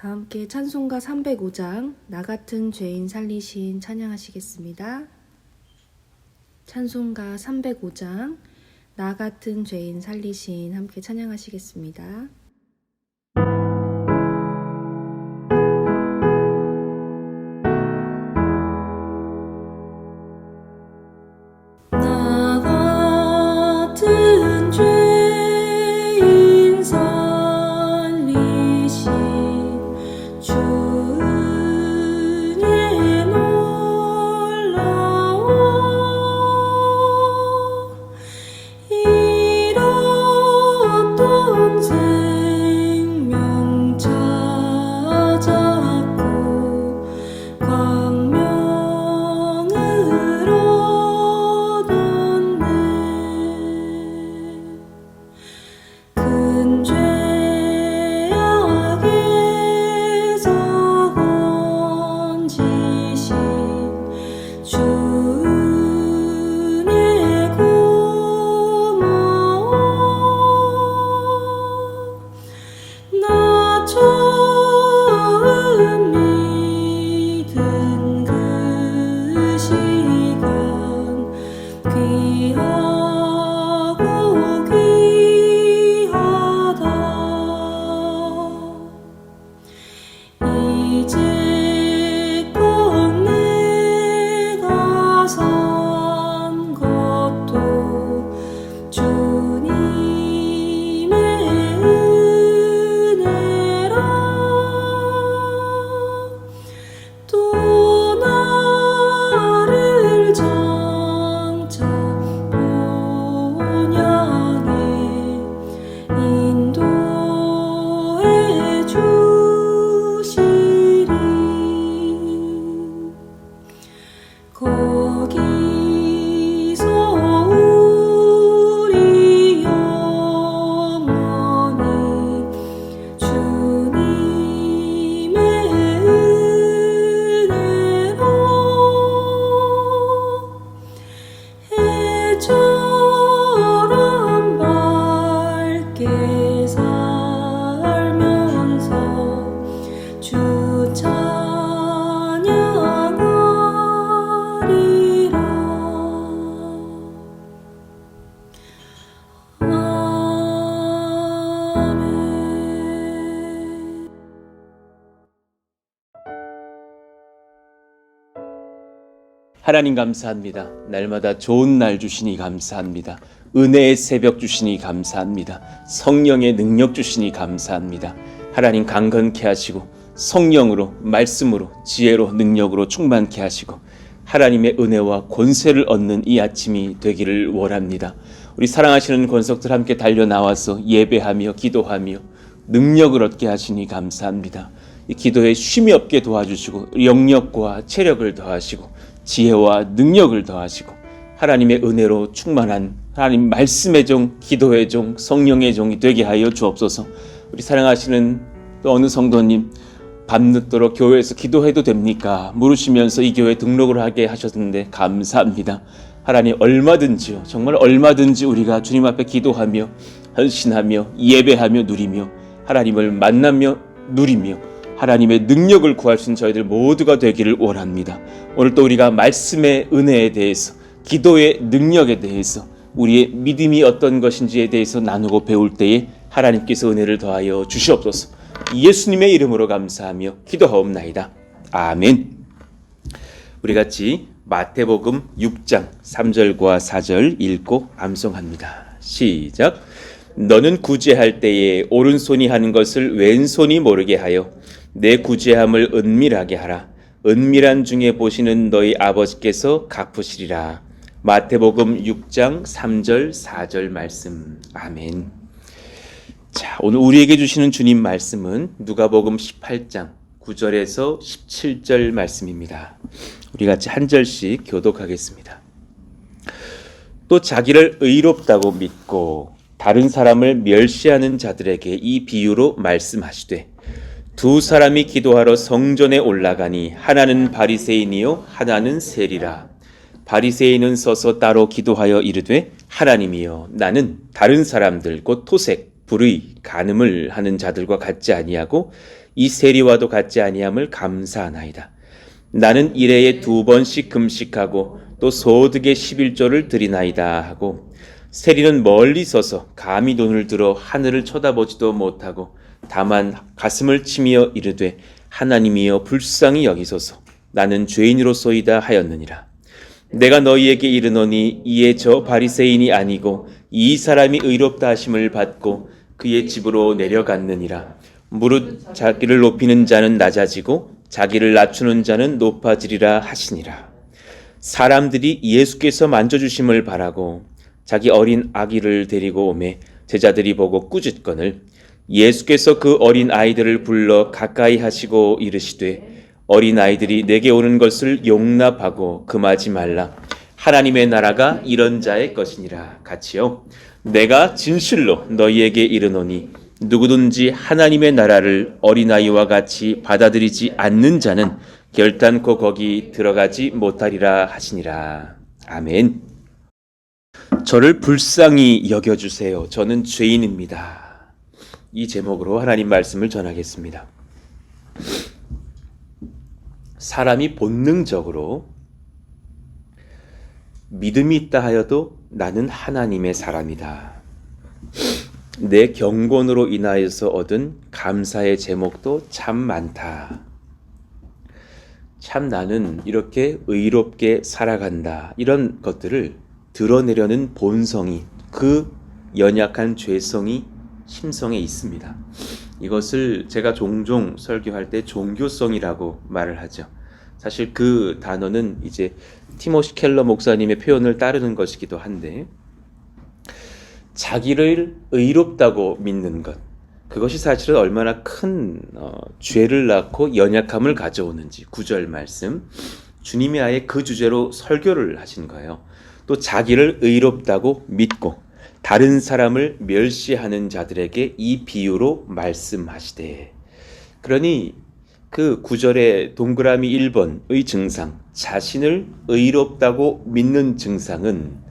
다 함께 찬송가 305장 나 같은 죄인 살리신 찬양하시겠습니다. 찬송가 305장 나 같은 죄인 살리신 함께 찬양하시겠습니다. 하나님 감사합니다. 날마다 좋은 날 주시니 감사합니다. 은혜의 새벽 주시니 감사합니다. 성령의 능력 주시니 감사합니다. 하나님 강건케 하시고 성령으로 말씀으로 지혜로 능력으로 충만케 하시고 하나님의 은혜와 권세를 얻는 이 아침이 되기를 원합니다. 우리 사랑하시는 권속들 함께 달려 나와서 예배하며 기도하며 능력을 얻게 하시니 감사합니다. 이 기도에 쉼이 없게 도와주시고 영력과 체력을 더하시고 지혜와 능력을 더하시고 하나님의 은혜로 충만한 하나님 말씀의 종, 기도의 종, 성령의 종이 되게 하여 주옵소서. 우리 사랑하시는 또 어느 성도님 밤늦도록 교회에서 기도해도 됩니까? 물으시면서 이 교회에 등록을 하게 하셨는데 감사합니다. 하나님 얼마든지요, 정말 얼마든지 우리가 주님 앞에 기도하며 헌신하며 예배하며 누리며 하나님을 만나며 누리며 하나님의 능력을 구할 수 있는 저희들 모두가 되기를 원합니다. 오늘 또 우리가 말씀의 은혜에 대해서 기도의 능력에 대해서 우리의 믿음이 어떤 것인지에 대해서 나누고 배울 때에 하나님께서 은혜를 더하여 주시옵소서. 예수님의 이름으로 감사하며 기도하옵나이다. 아멘. 우리 같이 마태복음 6장 3절과 4절 읽고 암송합니다. 시작. 너는 구제할 때에 오른손이 하는 것을 왼손이 모르게 하여 내 구제함을 은밀하게 하라. 은밀한 중에 보시는 너희 아버지께서 갚으시리라. 마태복음 6장 3절 4절 말씀. 아멘. 자, 오늘 우리에게 주시는 주님 말씀은 누가복음 18장 9절에서 17절 말씀입니다. 우리 같이 한 절씩 교독하겠습니다. 또 자기를 의롭다고 믿고 다른 사람을 멸시하는 자들에게 이 비유로 말씀하시되 두 사람이 기도하러 성전에 올라가니 하나는 바리새인이요 하나는 세리라. 바리새인은 서서 따로 기도하여 이르되 하나님이여 나는 다른 사람들 곧 토색, 불의, 간음을 하는 자들과 같지 아니하고 이 세리와도 같지 아니함을 감사하나이다. 나는 일해에 2번씩 금식하고 또 소득의 11조를 드리나이다 하고 세리는 멀리 서서 감히 돈을 들어 하늘을 쳐다보지도 못하고 다만 가슴을 치며 이르되 하나님이여 불쌍히 여기소서 나는 죄인으로소이다 하였느니라. 내가 너희에게 이르노니 이에 저 바리새인이 아니고 이 사람이 의롭다 하심을 받고 그의 집으로 내려갔느니라. 무릇 자기를 높이는 자는 낮아지고 자기를 낮추는 자는 높아지리라 하시니라. 사람들이 예수께서 만져주심을 바라고 자기 어린 아기를 데리고 오매 제자들이 보고 꾸짖거늘 예수께서 그 어린 아이들을 불러 가까이 하시고 이르시되 어린 아이들이 내게 오는 것을 용납하고 금하지 말라. 하나님의 나라가 이런 자의 것이니라. 같이요. 내가 진실로 너희에게 이르노니 누구든지 하나님의 나라를 어린아이와 같이 받아들이지 않는 자는 결단코 거기 들어가지 못하리라 하시니라. 아멘. 저를 불쌍히 여겨주세요. 저는 죄인입니다. 이 제목으로 하나님 말씀을 전하겠습니다. 사람이 본능적으로 믿음이 있다 하여도 나는 하나님의 사람이다. 내 경건으로 인하여서 얻은 감사의 제목도 참 많다. 참 나는 이렇게 의롭게 살아간다. 이런 것들을 드러내려는 본성이, 그 연약한 죄성이 심성에 있습니다. 이것을 제가 종종 설교할 때 종교성이라고 말을 하죠. 사실 그 단어는 이제 티모시 켈러 목사님의 표현을 따르는 것이기도 한데, 자기를 의롭다고 믿는 것, 그것이 사실은 얼마나 큰 죄를 낳고 연약함을 가져오는지. 9절 말씀, 주님이 아예 그 주제로 설교를 하신 거예요. 또 자기를 의롭다고 믿고 다른 사람을 멸시하는 자들에게 이 비유로 말씀하시되, 그러니 그 9절의 동그라미 1번의 증상, 자신을 의롭다고 믿는 증상은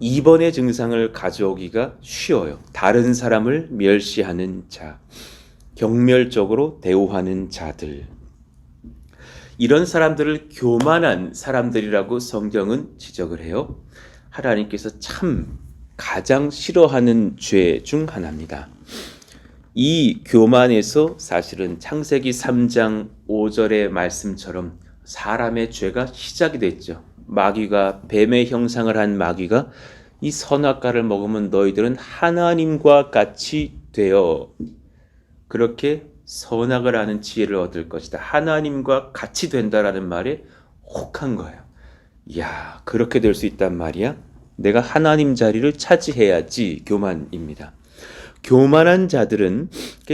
2번의 증상을 가져오기가 쉬워요. 다른 사람을 멸시하는 자, 경멸적으로 대우하는 자들. 이런 사람들을 교만한 사람들이라고 성경은 지적을 해요. 하나님께서 참 가장 싫어하는 죄 중 하나입니다. 이 교만에서 사실은 창세기 3장 5절의 말씀처럼 사람의 죄가 시작이 됐죠. 마귀가, 뱀의 형상을 한 마귀가 이 선악과를 먹으면 너희들은 하나님과 같이 되어 그렇게 선악을 아는 지혜를 얻을 것이다. 하나님과 같이 된다라는 말에 혹한 거예요. 이야, 그렇게 될 수 있단 말이야? 내가 하나님 자리를 차지해야지. 교만입니다. 교만한 자들은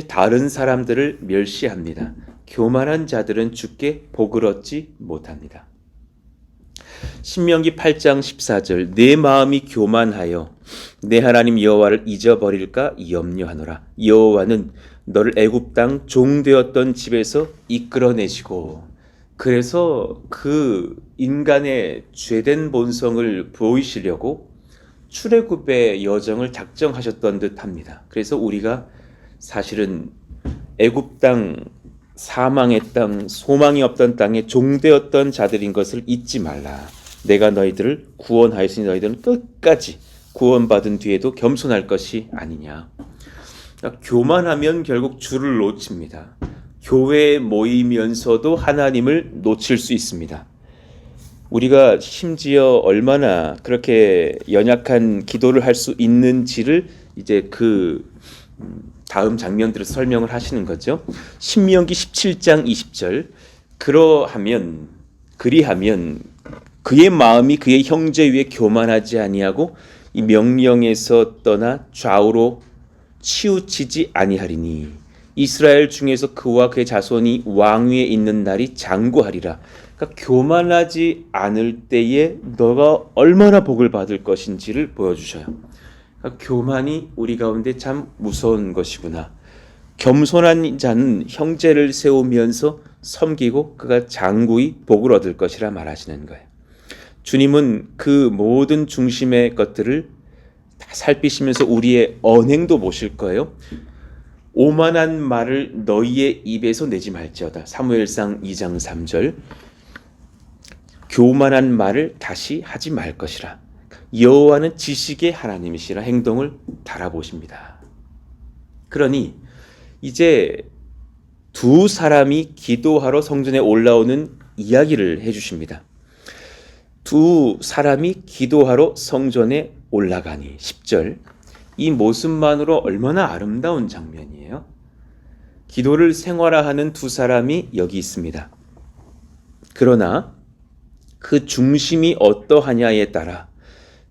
다른 사람들을 멸시합니다. 교만한 자들은 주께 복을 얻지 못합니다. 신명기 8장 14절, 내 마음이 교만하여 내 하나님 여호와를 잊어버릴까 염려하노라. 여호와는 너를 애굽 땅 종되었던 집에서 이끌어내시고, 그래서 그 인간의 죄된 본성을 보이시려고 출애굽의 여정을 작정하셨던 듯합니다. 그래서 우리가 사실은 애굽 땅, 사망의 땅, 소망이 없던 땅에 종되었던 자들인 것을 잊지 말라. 내가 너희들을 구원하였으니 너희들은 끝까지 구원받은 뒤에도 겸손할 것이 아니냐. 교만하면 결국 주를 놓칩니다. 교회에 모이면서도 하나님을 놓칠 수 있습니다. 우리가 심지어 얼마나 그렇게 연약한 기도를 할 수 있는지를 이제 그 다음 장면들을 설명을 하시는 거죠. 신명기 17장 20절, 그리하면 그의 마음이 그의 형제 위에 교만하지 아니하고 이 명령에서 떠나 좌우로 치우치지 아니하리니 이스라엘 중에서 그와 그의 자손이 왕위에 있는 날이 장구하리라. 그러니까 교만하지 않을 때에 너가 얼마나 복을 받을 것인지를 보여주셔요. 그러니까 교만이 우리 가운데 참 무서운 것이구나. 겸손한 자는 형제를 세우면서 섬기고 그가 장구히 복을 얻을 것이라 말하시는 거예요. 주님은 그 모든 중심의 것들을 다 살피시면서 우리의 언행도 보실 거예요. 오만한 말을 너희의 입에서 내지 말지어다. 사무엘상 2장 3절. 교만한 말을 다시 하지 말 것이라. 여호와는 지식의 하나님이시라 행동을 달아보십니다. 그러니 이제 두 사람이 기도하러 성전에 올라오는 이야기를 해주십니다. 두 사람이 기도하러 성전에 올라가니 10절. 이 모습만으로 얼마나 아름다운 장면이에요. 기도를 생활화하는 두 사람이 여기 있습니다. 그러나 그 중심이 어떠하냐에 따라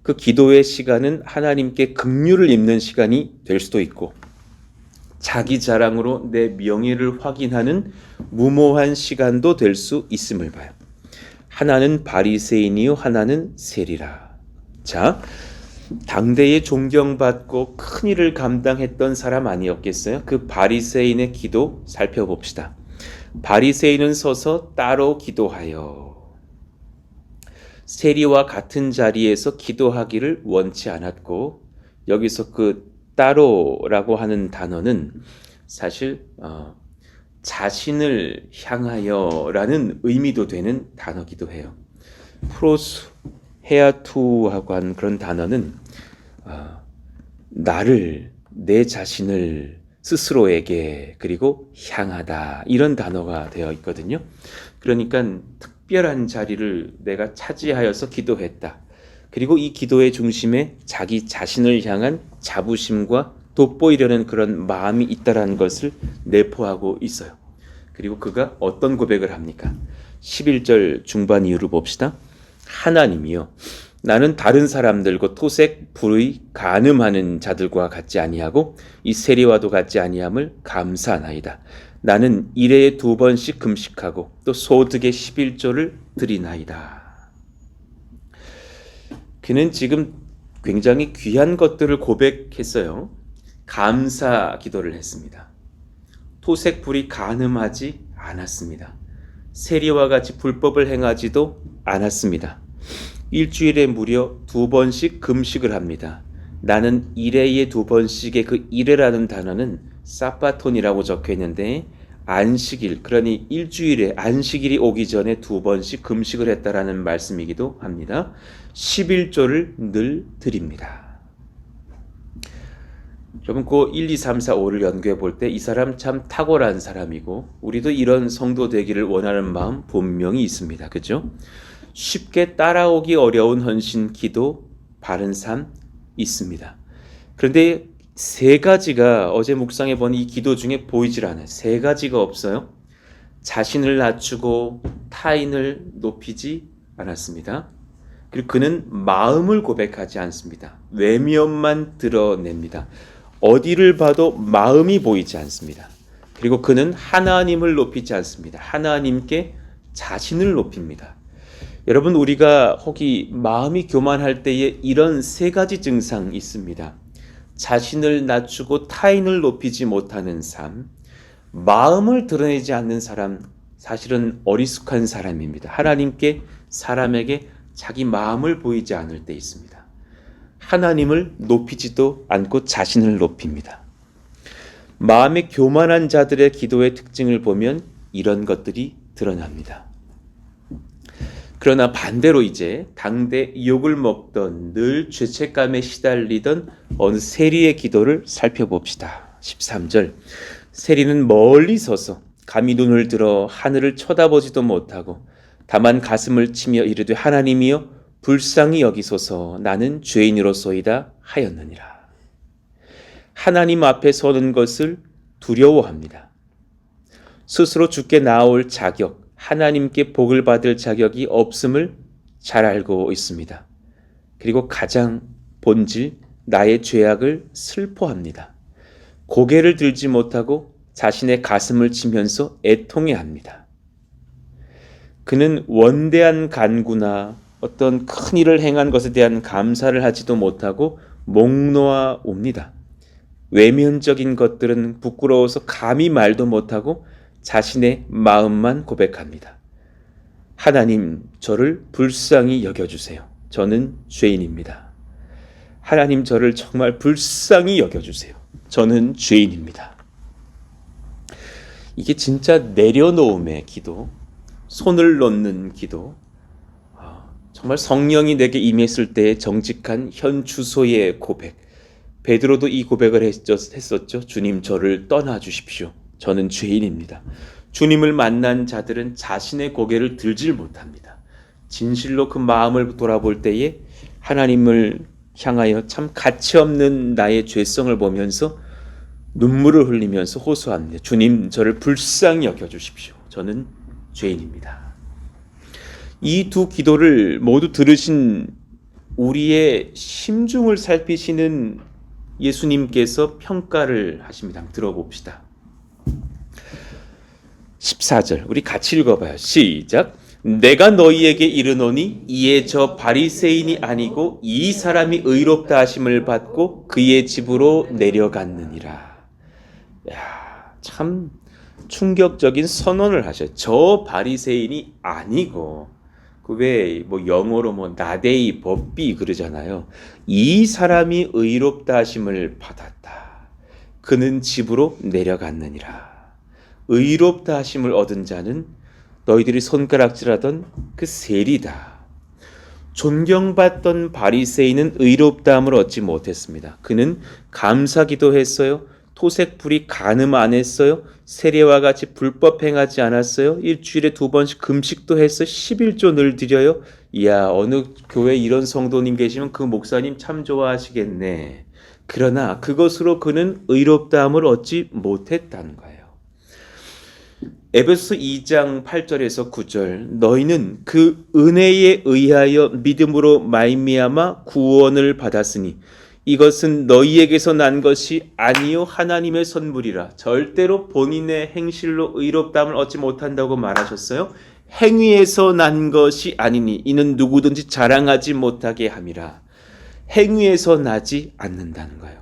그 기도의 시간은 하나님께 긍휼을 입는 시간이 될 수도 있고 자기 자랑으로 내 명예를 확인하는 무모한 시간도 될 수 있음을 봐요. 하나는 바리새인이요 하나는 세리라. 자, 당대에 존경받고 큰 일을 감당했던 사람 아니었겠어요? 그 바리새인의 기도 살펴봅시다. 바리새인은 서서 따로 기도하여 세리와 같은 자리에서 기도하기를 원치 않았고, 여기서 그 따로라고 하는 단어는 사실 자신을 향하여라는 의미도 되는 단어기도 해요. 프로스 헤아투하고 한 그런 단어는 나를, 내 자신을 스스로에게 그리고 향하다, 이런 단어가 되어 있거든요. 그러니까 특별한 자리를 내가 차지하여서 기도했다. 그리고 이 기도의 중심에 자기 자신을 향한 자부심과 돋보이려는 그런 마음이 있다라는 것을 내포하고 있어요. 그리고 그가 어떤 고백을 합니까? 11절 중반 이후를 봅시다. 하나님이여, 나는 다른 사람들과 토색 불의 간음하는 자들과 같지 아니하고 이 세리와도 같지 아니함을 감사하나이다. 나는 일해에 2번씩 금식하고 또 소득의 11조를 드리나이다. 그는 지금 굉장히 귀한 것들을 고백했어요. 감사 기도를 했습니다. 토색 불의 간음하지 않았습니다. 세리와 같이 불법을 행하지도 않았습니다. 일주일에 무려 2번씩 금식을 합니다. 나는 일해에 2번씩의 그 일해라는 단어는 사바톤이라고 적혀 있는데 안식일, 그러니 일주일에 안식일이 오기 전에 2번씩 금식을 했다라는 말씀이기도 합니다. 11조를 늘 드립니다. 여러분, 그 1, 2, 3, 4, 5를 연구해 볼 때 이 사람 참 탁월한 사람이고 우리도 이런 성도 되기를 원하는 마음 분명히 있습니다. 그죠? 쉽게 따라오기 어려운 헌신, 기도, 바른 삶 있습니다. 그런데 세 가지가 어제 묵상해 본 이 기도 중에 보이질 않아요. 세 가지가 없어요. 자신을 낮추고 타인을 높이지 않았습니다. 그리고 그는 마음을 고백하지 않습니다. 외면만 드러냅니다. 어디를 봐도 마음이 보이지 않습니다. 그리고 그는 하나님을 높이지 않습니다. 하나님께 자신을 높입니다. 여러분, 우리가 혹이 마음이 교만할 때에 이런 세 가지 증상이 있습니다. 자신을 낮추고 타인을 높이지 못하는 삶, 마음을 드러내지 않는 사람, 사실은 어리숙한 사람입니다. 하나님께, 사람에게 자기 마음을 보이지 않을 때 있습니다. 하나님을 높이지도 않고 자신을 높입니다. 마음에 교만한 자들의 기도의 특징을 보면 이런 것들이 드러납니다. 그러나 반대로 이제 당대 욕을 먹던, 늘 죄책감에 시달리던 어느 세리의 기도를 살펴봅시다. 13절. 세리는 멀리 서서 감히 눈을 들어 하늘을 쳐다보지도 못하고 다만 가슴을 치며 이르되 하나님이여 불쌍히 여기소서, 나는 죄인으로소이다 하였느니라. 하나님 앞에 서는 것을 두려워합니다. 스스로 주께 나올 자격, 하나님께 복을 받을 자격이 없음을 잘 알고 있습니다. 그리고 가장 본질, 나의 죄악을 슬퍼합니다. 고개를 들지 못하고 자신의 가슴을 치면서 애통해합니다. 그는 원대한 간구나 어떤 큰 일을 행한 것에 대한 감사를 하지도 못하고 목 놓아 옵니다. 외면적인 것들은 부끄러워서 감히 말도 못하고 자신의 마음만 고백합니다. 하나님, 저를 불쌍히 여겨주세요. 저는 죄인입니다. 하나님, 저를 정말 불쌍히 여겨주세요. 저는 죄인입니다. 이게 진짜 내려놓음의 기도, 손을 놓는 기도, 정말 성령이 내게 임했을 때의 정직한 현 주소의 고백. 베드로도 이 고백을 했었죠. 주님, 저를 떠나 주십시오. 저는 죄인입니다. 주님을 만난 자들은 자신의 고개를 들질 못합니다. 진실로 그 마음을 돌아볼 때에 하나님을 향하여 참 가치없는 나의 죄성을 보면서 눈물을 흘리면서 호소합니다. 주님, 저를 불쌍히 여겨주십시오. 저는 죄인입니다. 이 두 기도를 모두 들으신 우리의 심중을 살피시는 예수님께서 평가를 하십니다. 한번 들어봅시다. 14절 우리 같이 읽어봐요. 시작. 내가 너희에게 이르노니 이에 저 바리새인이 아니고 이 사람이 의롭다 하심을 받고 그의 집으로 내려갔느니라. 야, 참 충격적인 선언을 하셔요. 저 바리새인이 아니고 그 왜 뭐 영어로 뭐 나데이 법비 그러잖아요. 이 사람이 의롭다 하심을 받았다. 그는 집으로 내려갔느니라. 의롭다 하심을 얻은 자는 너희들이 손가락질하던 그 세리다. 존경받던 바리새인은 의롭다함을 얻지 못했습니다. 그는 감사기도 했어요. 토색불이 간음 안 했어요. 세례와 같이 불법 행하지 않았어요. 일주일에 2번씩 금식도 해서 11조 늘 드려요. 이야, 어느 교회 이런 성도님 계시면 그 목사님 참 좋아하시겠네. 그러나 그것으로 그는 의롭다함을 얻지 못했다는 거예요. 에베소 2장 8절에서 9절 너희는 그 은혜에 의하여 믿음으로 말미암아 구원을 받았으니 이것은 너희에게서 난 것이 아니요 하나님의 선물이라. 절대로 본인의 행실로 의롭다함을 얻지 못한다고 말하셨어요. 행위에서 난 것이 아니니 이는 누구든지 자랑하지 못하게 함이라. 행위에서 나지 않는다는 거예요.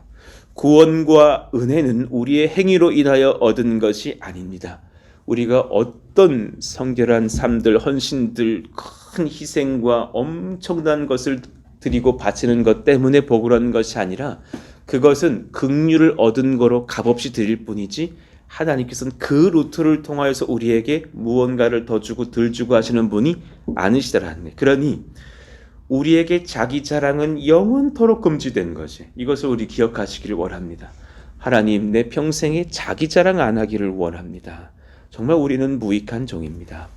구원과 은혜는 우리의 행위로 인하여 얻은 것이 아닙니다. 우리가 어떤 성결한 삶들, 헌신들, 큰 희생과 엄청난 것을 드리고 바치는 것 때문에 복을 얻는 것이 아니라 그것은 긍휼을 얻은 거로 값없이 드릴 뿐이지 하나님께서는 그 루트를 통하여서 우리에게 무언가를 더 주고 덜 주고 하시는 분이 아니시더라는 거예요. 그러니 우리에게 자기 자랑은 영원토록 금지된 것이 이것을 우리 기억하시기를 원합니다. 하나님, 내 평생에 자기 자랑 안 하기를 원합니다. 정말 우리는 무익한 종입니다.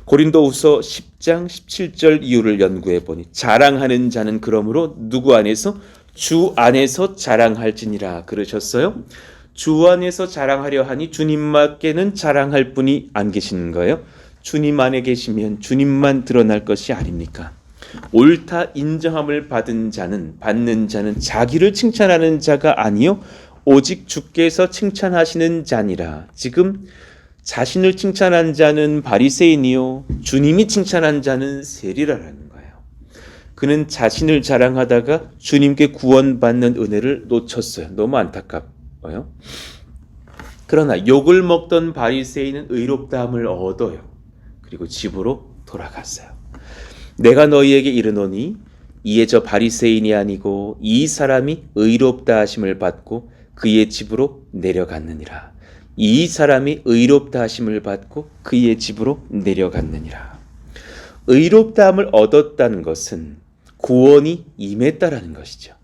고린도후서 10장 17절 이유를 연구해 보니 자랑하는 자는 그러므로 누구 안에서? 주 안에서 자랑할지니라 그러셨어요. 주 안에서 자랑하려 하니 주님밖에는 자랑할 분이 안 계시는 거예요. 주님 안에 계시면 주님만 드러날 것이 아닙니까? 옳다 인정함을 받는 자는 자기를 칭찬하는 자가 아니요 오직 주께서 칭찬하시는 자니라. 지금 자신을 칭찬한 자는 바리새인이요 주님이 칭찬한 자는 세리라는 거예요. 그는 자신을 자랑하다가 주님께 구원받는 은혜를 놓쳤어요. 너무 안타까워요. 그러나 욕을 먹던 바리새인은 의롭다함을 얻어요. 그리고 집으로 돌아갔어요. 내가 너희에게 이르노니 이에 저 바리새인이 아니고 이 사람이 의롭다 하심을 받고 그의 집으로 내려갔느니라. 이 사람이 의롭다 하심을 받고 그의 집으로 내려갔느니라. 의롭다함을 얻었다는 것은 구원이 임했다라는 것이죠.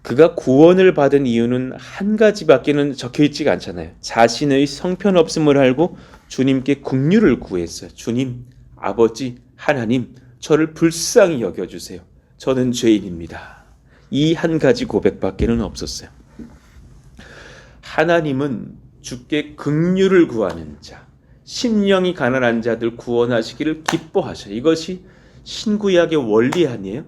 그가 구원을 받은 이유는 한 가지밖에는 적혀있지가 않잖아요. 자신의 성편없음을 알고 주님께 긍휼을 구했어요. 주님, 아버지, 하나님, 저를 불쌍히 여겨주세요. 저는 죄인입니다. 이 한 가지 고백밖에는 없었어요. 하나님은 주께 긍휼을 구하는 자, 심령이 가난한 자들 구원하시기를 기뻐하셔요. 이것이 신구약의 원리 아니에요?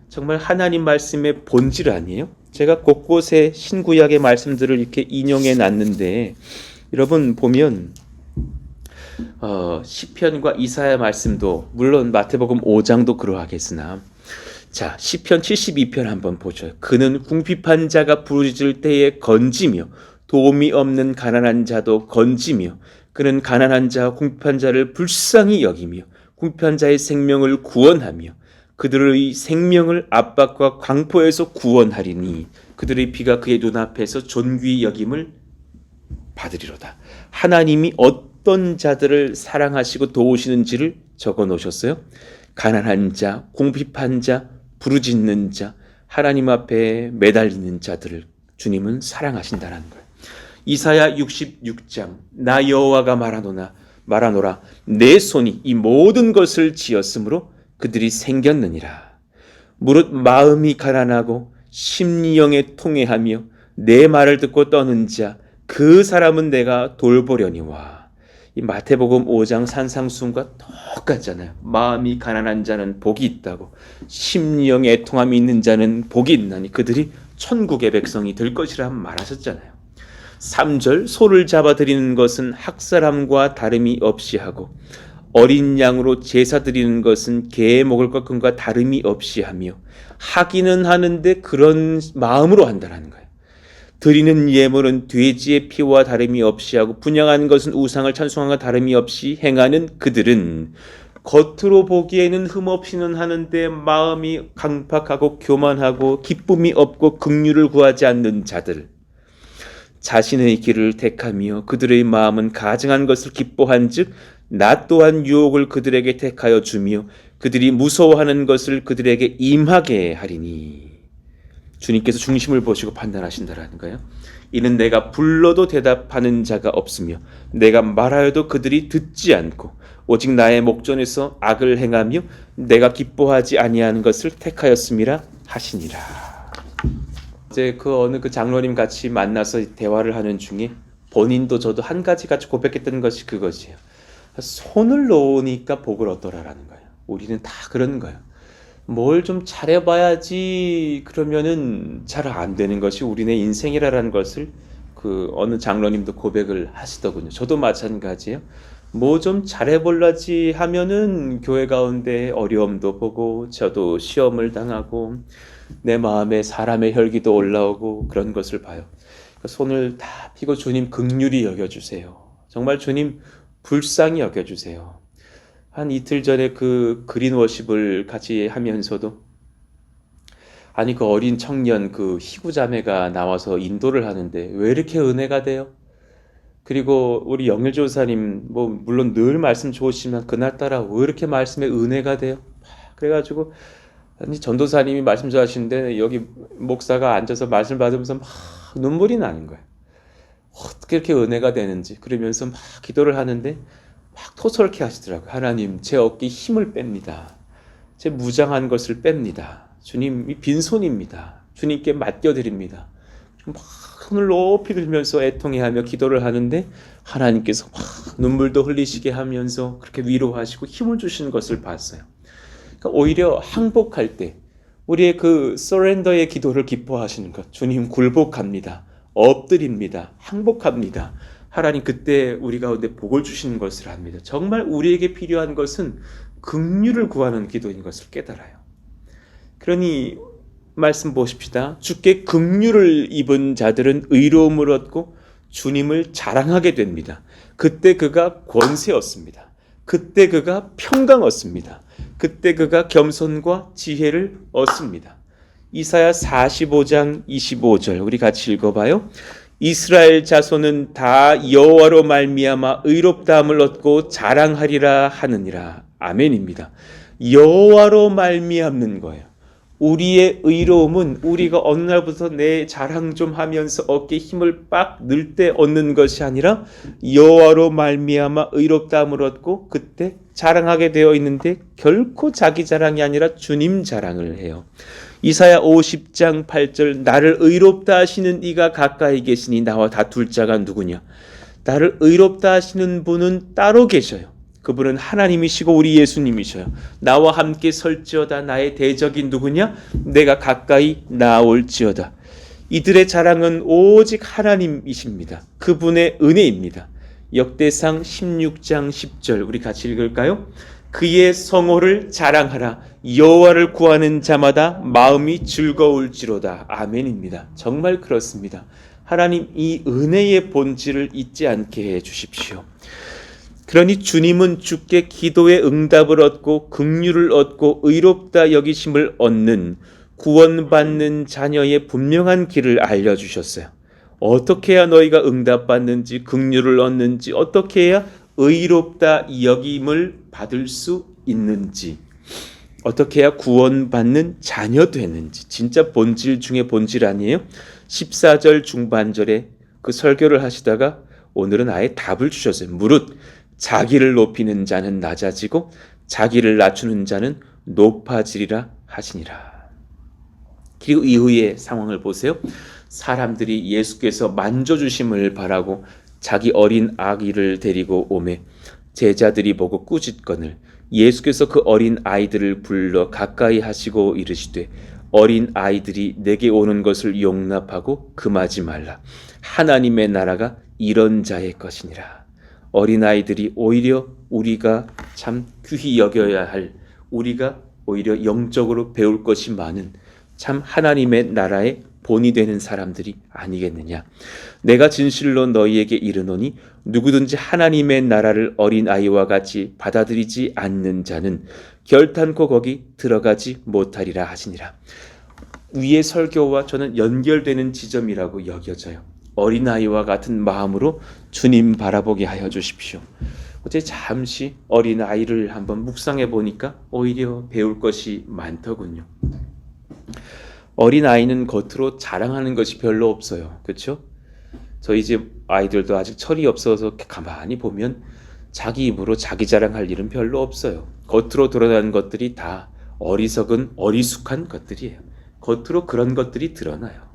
정말 하나님 말씀의 본질 아니에요? 제가 곳곳에 신구약의 말씀들을 이렇게 인용해 놨는데 여러분 보면 시편과 이사야 말씀도 물론 마태복음 5장도 그러하겠으나 자 시편 72편 한번 보죠. 그는 궁핍한 자가 부르짖을 때에 건지며 도움이 없는 가난한 자도 건지며 그는 가난한 자와 궁핍한 자를 불쌍히 여기며 궁핍한 자의 생명을 구원하며 그들의 생명을 압박과 광포에서 구원하리니 그들의 피가 그의 눈앞에서 존귀히 여김을 자들이로다. 하나님이 어떤 자들을 사랑하시고 도우시는지를 적어 놓으셨어요. 가난한 자, 궁핍한 자, 부르짖는 자, 하나님 앞에 매달리는 자들을 주님은 사랑하신다는 거예요. 이사야 66장 나 여호와가 말하노라 내 손이 이 모든 것을 지었으므로 그들이 생겼느니라. 무릇 마음이 가난하고 심령에 통회하며 내 말을 듣고 떠는 자 그 사람은 내가 돌보려니와. 이 마태복음 5장 산상수훈과 똑같잖아요. 마음이 가난한 자는 복이 있다고, 심령에 애통함이 있는 자는 복이 있나니 그들이 천국의 백성이 될 것이라 말하셨잖아요. 3절 소를 잡아드리는 것은 학사람과 다름이 없이 하고 어린 양으로 제사 드리는 것은 개의 먹을 것과 다름이 없이 하며 하기는 하는데 그런 마음으로 한다는 거예요. 드리는 예물은 돼지의 피와 다름이 없이 하고 분향하는 것은 우상을 찬송함과 다름이 없이 행하는 그들은 겉으로 보기에는 흠없이는 하는데 마음이 강팍하고 교만하고 기쁨이 없고 긍휼을 구하지 않는 자들. 자신의 길을 택하며 그들의 마음은 가증한 것을 기뻐한즉 나 또한 유혹을 그들에게 택하여 주며 그들이 무서워하는 것을 그들에게 임하게 하리니. 주님께서 중심을 보시고 판단하신다라는 거예요. 이는 내가 불러도 대답하는 자가 없으며 내가 말하여도 그들이 듣지 않고 오직 나의 목전에서 악을 행하며 내가 기뻐하지 아니하는 것을 택하였음이라 하시니라. 어제 어느 장로님 같이 만나서 대화를 하는 중에 본인도 저도 한 가지 같이 고백했던 것이 그것이에요. 손을 놓으니까 복을 얻더라라는 거예요. 우리는 다 그런 거예요. 뭘 좀 잘해봐야지 그러면은 잘 안 되는 것이 우리네 인생이라는 것을 어느 장로님도 고백을 하시더군요. 저도 마찬가지예요. 뭐 좀 잘해볼라지 하면은 교회 가운데 어려움도 보고 저도 시험을 당하고 내 마음에 사람의 혈기도 올라오고 그런 것을 봐요. 손을 다 펴고 주님 긍휼히 여겨주세요. 정말 주님 불쌍히 여겨주세요. 한 이틀 전에 그린 워십을 같이 하면서도 그 어린 청년 희구자매가 나와서 인도를 하는데 왜 이렇게 은혜가 돼요? 그리고 우리 영일조사님 물론 늘 말씀 좋으시지만 그날따라 왜 이렇게 말씀에 은혜가 돼요? 그래가지고 전도사님이 말씀 좋아하시는데 여기 목사가 앉아서 말씀 받으면서 막 눈물이 나는 거예요. 어떻게 이렇게 은혜가 되는지. 그러면서 막 기도를 하는데 막 토설케 하시더라고요. 하나님, 제 어깨에 힘을 뺍니다. 제 무장한 것을 뺍니다. 주님이 빈손입니다. 주님께 맡겨드립니다. 막 손을 높이 들면서 애통해하며 기도를 하는데 하나님께서 막 눈물도 흘리시게 하면서 그렇게 위로하시고 힘을 주시는 것을 봤어요. 그러니까 오히려 항복할 때 우리의 서렌더의 기도를 기뻐하시는 것. 주님 굴복합니다. 엎드립니다. 항복합니다. 하나님 그때 우리 가운데 복을 주시는 것을 압니다. 정말 우리에게 필요한 것은 긍휼을 구하는 기도인 것을 깨달아요. 그러니 말씀 보십시다. 주께 긍휼을 입은 자들은 의로움을 얻고 주님을 자랑하게 됩니다. 그때 그가 권세 얻습니다. 그때 그가 평강 얻습니다. 그때 그가 겸손과 지혜를 얻습니다. 이사야 45장 25절 우리 같이 읽어봐요. 이스라엘 자손은 다 여호와로 말미암아 의롭다함을 얻고 자랑하리라 하느니라. 아멘입니다. 여호와로 말미암는 거예요. 우리의 의로움은 우리가 어느 날부터 내 자랑 좀 하면서 어깨에 힘을 빡 넣을 때 얻는 것이 아니라 여호와로 말미암아 의롭다함을 얻고 그때 자랑하게 되어 있는데 결코 자기 자랑이 아니라 주님 자랑을 해요. 이사야 50장 8절 나를 의롭다 하시는 이가 가까이 계시니 나와 다툴 자가 누구냐. 나를 의롭다 하시는 분은 따로 계셔요. 그분은 하나님이시고 우리 예수님이셔요. 나와 함께 설지어다. 나의 대적이 누구냐? 내가 가까이 나올지어다. 이들의 자랑은 오직 하나님이십니다. 그분의 은혜입니다. 역대상 16장 10절 우리 같이 읽을까요? 그의 성호를 자랑하라. 여호와를 구하는 자마다 마음이 즐거울지로다. 아멘입니다. 정말 그렇습니다. 하나님 이 은혜의 본질을 잊지 않게 해 주십시오. 그러니 주님은 주께 기도의 응답을 얻고 긍휼을 얻고 의롭다 여기심을 얻는 구원받는 자녀의 분명한 길을 알려주셨어요. 어떻게 해야 너희가 응답받는지, 긍휼을 얻는지, 어떻게 해야 의롭다 여김을 받을 수 있는지, 어떻게 해야 구원받는 자녀 되는지, 진짜 본질 중에 본질 아니에요? 14절 중반절에 그 설교를 하시다가 오늘은 아예 답을 주셨어요. 무릇 자기를 높이는 자는 낮아지고 자기를 낮추는 자는 높아지리라 하시니라. 그리고 이후의 상황을 보세요. 사람들이 예수께서 만져주심을 바라고 자기 어린 아기를 데리고 오매 제자들이 보고 꾸짖거늘 예수께서 그 어린 아이들을 불러 가까이 하시고 이르시되 어린 아이들이 내게 오는 것을 용납하고 금하지 말라. 하나님의 나라가 이런 자의 것이니라. 어린 아이들이 오히려 우리가 참 귀히 여겨야 할, 우리가 오히려 영적으로 배울 것이 많은 참 하나님의 나라의 본이 되는 사람들이 아니겠느냐. 내가 진실로 너희에게 이르노니 누구든지 하나님의 나라를 어린아이와 같이 받아들이지 않는 자는 결탄코 거기 들어가지 못하리라 하시니라. 위의 설교와 저는 연결되는 지점이라고 여겨져요. 어린아이와 같은 마음으로 주님 바라보게 하여 주십시오. 어제 잠시 어린아이를 한번 묵상해 보니까 오히려 배울 것이 많더군요. 어린아이는 겉으로 자랑하는 것이 별로 없어요. 그렇죠? 저희 집 아이들도 아직 철이 없어서 가만히 보면 자기 입으로 자기 자랑할 일은 별로 없어요. 겉으로 드러나는 것들이 다 어리석은 어리숙한 것들이에요. 겉으로 그런 것들이 드러나요.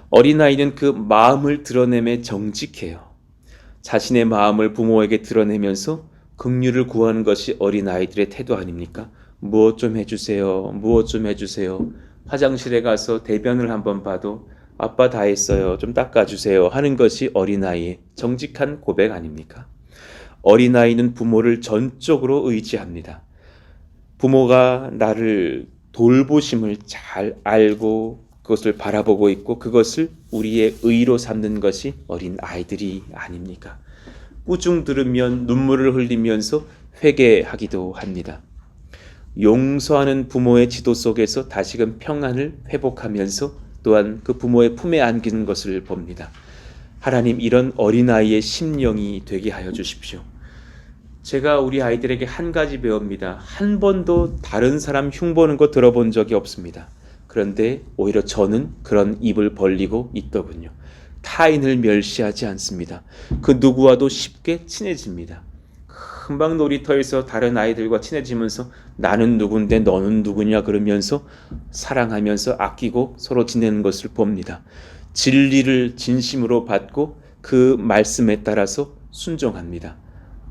어린아이는 그 마음을 드러내며 정직해요. 자신의 마음을 부모에게 드러내면서 긍휼을 구하는 것이 어린아이들의 태도 아닙니까? 무엇 좀 해주세요. 무엇 좀 해주세요. 화장실에 가서 대변을 한번 봐도 아빠 다 했어요. 좀 닦아주세요. 하는 것이 어린아이의 정직한 고백 아닙니까? 어린아이는 부모를 전적으로 의지합니다. 부모가 나를 돌보심을 잘 알고 그것을 바라보고 있고 그것을 우리의 의로 삼는 것이 어린아이들이 아닙니까? 꾸중 들으면 눈물을 흘리면서 회개하기도 합니다. 용서하는 부모의 지도 속에서 다시금 평안을 회복하면서 또한 그 부모의 품에 안기는 것을 봅니다. 하나님, 이런 어린아이의 심령이 되게 하여 주십시오. 제가 우리 아이들에게 한 가지 배웁니다. 한 번도 다른 사람 흉보는 거 들어본 적이 없습니다. 그런데 오히려 저는 그런 입을 벌리고 있더군요. 타인을 멸시하지 않습니다. 그 누구와도 쉽게 친해집니다. 금방 놀이터에서 다른 아이들과 친해지면서 나는 누군데 너는 누구냐 그러면서 사랑하면서 아끼고 서로 지내는 것을 봅니다. 진리를 진심으로 받고 그 말씀에 따라서 순종합니다.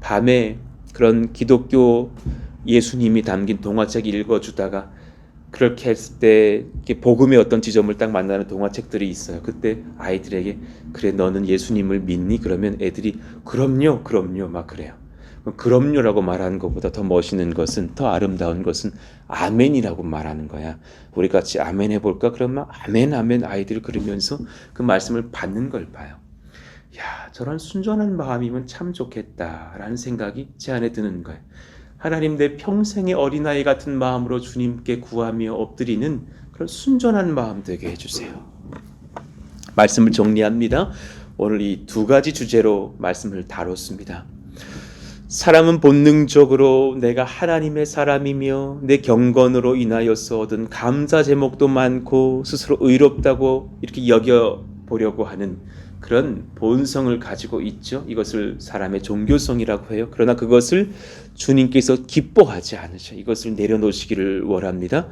밤에 그런 기독교 예수님이 담긴 동화책 읽어주다가 그렇게 했을 때 복음의 어떤 지점을 딱 만나는 동화책들이 있어요. 그때 아이들에게 그래 너는 예수님을 믿니? 그러면 애들이 그럼요 그럼요 막 그래요. 그럼요라고 말하는 것보다 더 멋있는 것은, 더 아름다운 것은 아멘이라고 말하는 거야. 우리 같이 아멘 해볼까? 그러면 아멘 아멘 아이들이 그러면서 그 말씀을 받는 걸 봐요. 야, 저런 순전한 마음이면 참 좋겠다라는 생각이 제 안에 드는 거예요. 하나님, 내 평생의 어린아이 같은 마음으로 주님께 구하며 엎드리는 그런 순전한 마음 되게 해주세요. 말씀을 정리합니다. 오늘 이 두 가지 주제로 말씀을 다뤘습니다. 사람은 본능적으로 내가 하나님의 사람이며 내 경건으로 인하여서 얻은 감사 제목도 많고 스스로 의롭다고 이렇게 여겨보려고 하는 그런 본성을 가지고 있죠. 이것을 사람의 종교성이라고 해요. 그러나 그것을 주님께서 기뻐하지 않으셔. 이것을 내려놓으시기를 원합니다.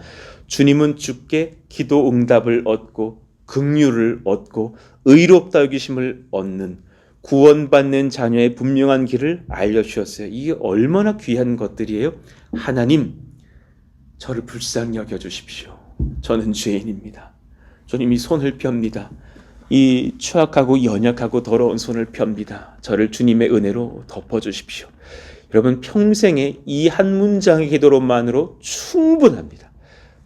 주님은 주께 기도 응답을 얻고 긍휼을 얻고 의롭다 여기심을 얻는 구원받는 자녀의 분명한 길을 알려주셨어요. 이게 얼마나 귀한 것들이에요. 하나님, 저를 불쌍히 여겨주십시오. 저는 죄인입니다. 주님이 손을 펴니다. 이 추악하고 연약하고 더러운 손을 펴니다. 저를 주님의 은혜로 덮어주십시오. 여러분, 평생에 이 한 문장의 기도로만으로 충분합니다.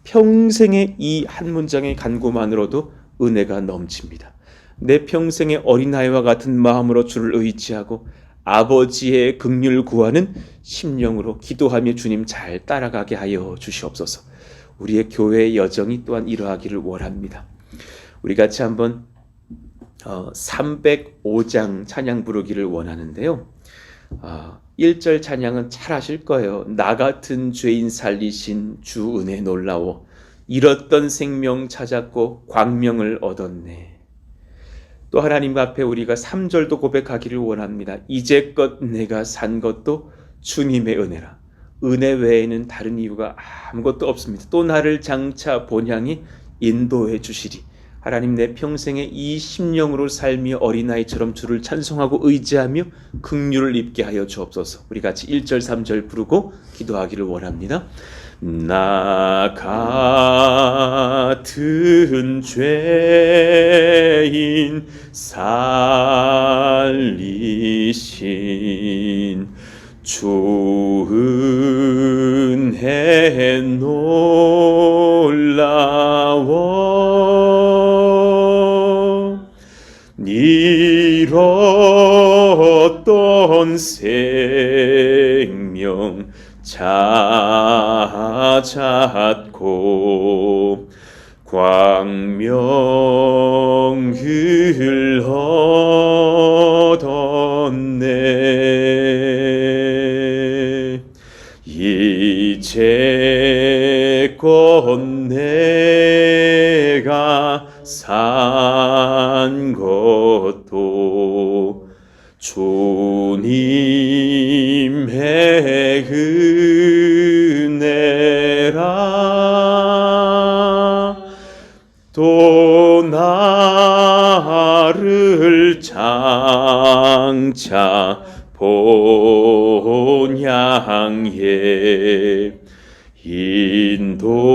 평생에 이 한 문장의 간구만으로도 은혜가 넘칩니다. 내 평생의 어린아이와 같은 마음으로 주를 의지하고 아버지의 긍휼을 구하는 심령으로 기도하며 주님 잘 따라가게 하여 주시옵소서. 우리의 교회의 여정이 또한 이러하기를 원합니다. 우리 같이 한번 305장 찬양 부르기를 원하는데요. 1절 찬양은 잘 아실 거예요. 나 같은 죄인 살리신 주 은혜 놀라워 잃었던 생명 찾았고 광명을 얻었네. 또 하나님 앞에 우리가 3절도 고백하기를 원합니다. 이제껏 내가 산 것도 주님의 은혜라. 은혜 외에는 다른 이유가 아무것도 없습니다. 또 나를 장차 본향이 인도해 주시리. 하나님, 내 평생에 이 심령으로 살며 어린아이처럼 주를 찬송하고 의지하며 긍휼을 입게 하여 주옵소서. 우리 같이 1절 3절 부르고 기도하기를 원합니다. 나 같은 죄인 살리신 주 은혜 놀라워 잃었던 생명 찾았고 광명을 얻었네. 이제껏 내가 산 것도 주님의 은혜라. 또 나를 장차 본향에 인도해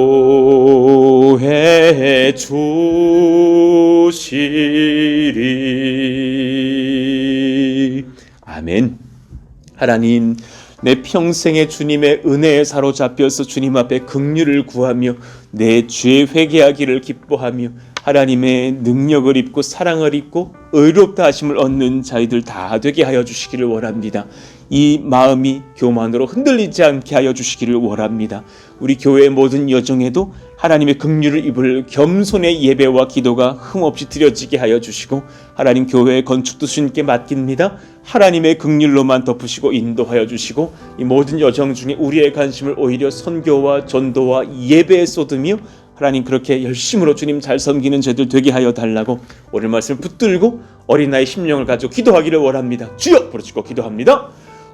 주시리. 아멘. 하나님, 내 평생에 주님의 은혜에 사로잡혀서 주님 앞에 긍휼을 구하며 내 죄 회개하기를 기뻐하며 하나님의 능력을 입고 사랑을 입고 의롭다 하심을 얻는 자희들 다 되게 하여 주시기를 원합니다. 이 마음이 교만으로 흔들리지 않게 하여 주시기를 원합니다. 우리 교회의 모든 여정에도 하나님의 긍휼을 입을 겸손의 예배와 기도가 흠없이 드려지게 하여 주시고, 하나님 교회의 건축도 주님께 맡깁니다. 하나님의 긍휼로만 덮으시고 인도하여 주시고, 이 모든 여정 중에 우리의 관심을 오히려 선교와 전도와 예배에 쏟으며 하나님 그렇게 열심으로 주님 잘 섬기는 저들 되게 하여 달라고 오늘 말씀을 붙들고 어린아이 심령을 가지고 기도하기를 원합니다. 주여! 부르짖고 기도합니다.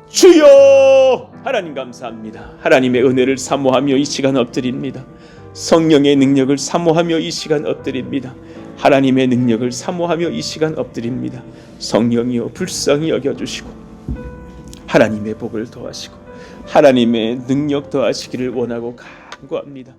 주여! 하나님 감사합니다. 하나님의 은혜를 사모하며 이 시간 엎드립니다. 성령의 능력을 사모하며 이 시간 엎드립니다. 하나님의 능력을 사모하며 이 시간 엎드립니다. 성령이여 불쌍히 여겨주시고 하나님의 복을 더하시고 하나님의 능력 더하시기를 원하고 간구합니다.